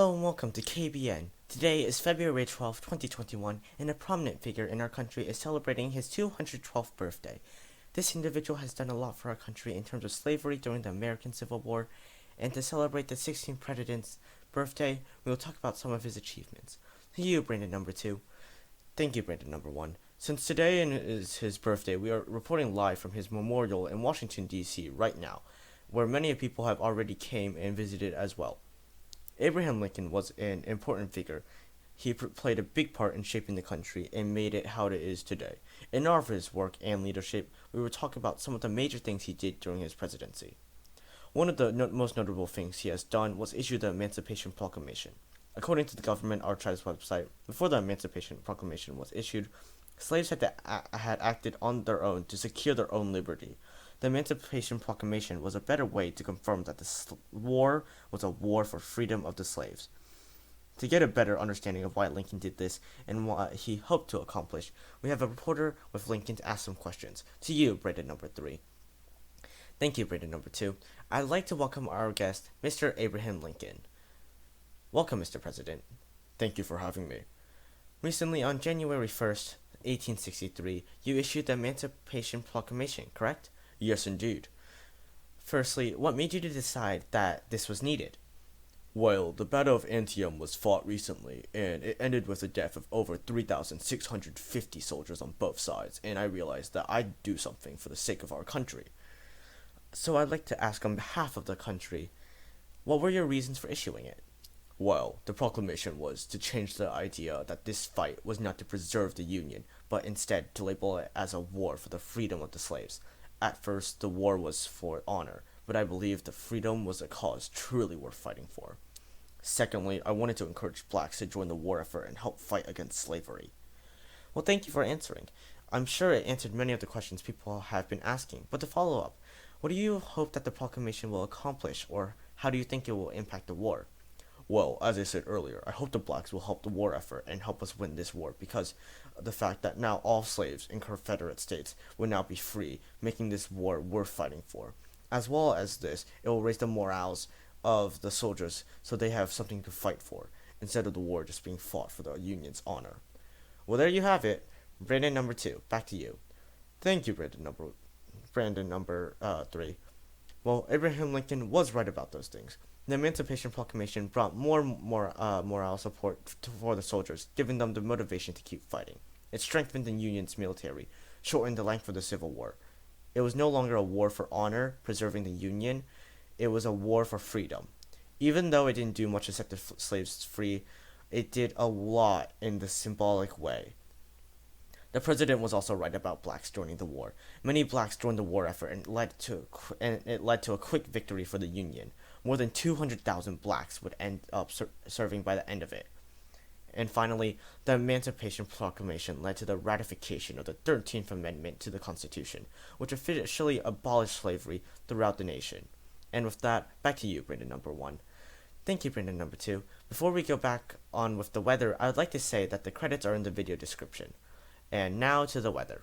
Hello and welcome to KBN. Today is February 12, 2021, and a prominent figure in our country is celebrating his 212th birthday. This individual has done a lot for our country in terms of slavery during the American Civil War, and to celebrate the 16th president's birthday, we will talk about some of his achievements. To you, Brandon number 2. Thank you, Brandon number 1. Since today is his birthday, we are reporting live from his memorial in Washington, D.C. right now, where many people have already came and visited as well. Abraham Lincoln was an important figure. He played a big part in shaping the country and made it how it is today. In all of his work and leadership, we will talk about some of the major things he did during his presidency. One of the most notable things he has done was issue the Emancipation Proclamation. According to the Government Archives website, before the Emancipation Proclamation was issued, slaves had acted on their own to secure their own liberty. The Emancipation Proclamation was a better way to confirm that the war was a war for freedom of the slaves. To get a better understanding of why Lincoln did this and what he hoped to accomplish, we have a reporter with Lincoln to ask some questions. To you, Brandon number 3. Thank you, Brandon number 2. I'd like to welcome our guest, Mr. Abraham Lincoln. Welcome, Mr. President. Thank you for having me. Recently, on January 1st, 1863, you issued the Emancipation Proclamation, correct? Yes, indeed. Firstly, what made you to decide that this was needed? Well, the Battle of Antietam was fought recently, and it ended with the death of over 3,650 soldiers on both sides, and I realized that I'd do something for the sake of our country. So I'd like to ask on behalf of the country, what were your reasons for issuing it? Well, the proclamation was to change the idea that this fight was not to preserve the Union, but instead to label it as a war for the freedom of the slaves. At first, the war was for honor, but I believed the freedom was a cause truly worth fighting for. Secondly, I wanted to encourage blacks to join the war effort and help fight against slavery. Well, thank you for answering. I'm sure it answered many of the questions people have been asking, but to follow up, what do you hope that the proclamation will accomplish, or how do you think it will impact the war? Well, as I said earlier, I hope the blacks will help the war effort and help us win this war because of the fact that now all slaves in Confederate states will now be free, making this war worth fighting for. As well as this, it will raise the morals of the soldiers so they have something to fight for, instead of the war just being fought for the Union's honor. Well, there you have it. Brandon number 2, back to you. Thank you, Brandon number 3. Well, Abraham Lincoln was right about those things. The Emancipation Proclamation brought more morale support for the soldiers, giving them the motivation to keep fighting. It strengthened the Union's military, shortened the length of the Civil War. It was no longer a war for honor, preserving the Union. It was a war for freedom. Even though it didn't do much to set the slaves free, it did a lot in the symbolic way. The president was also right about blacks joining the war. Many blacks joined the war effort and it led to a quick victory for the Union. More than 200,000 blacks would end up serving by the end of it. And finally, the Emancipation Proclamation led to the ratification of the 13th Amendment to the Constitution, which officially abolished slavery throughout the nation. And with that, back to you, Brandon number 1. Thank you, Brandon number 2. Before we go back on with the weather, I would like to say that the credits are in the video description. And now to the weather.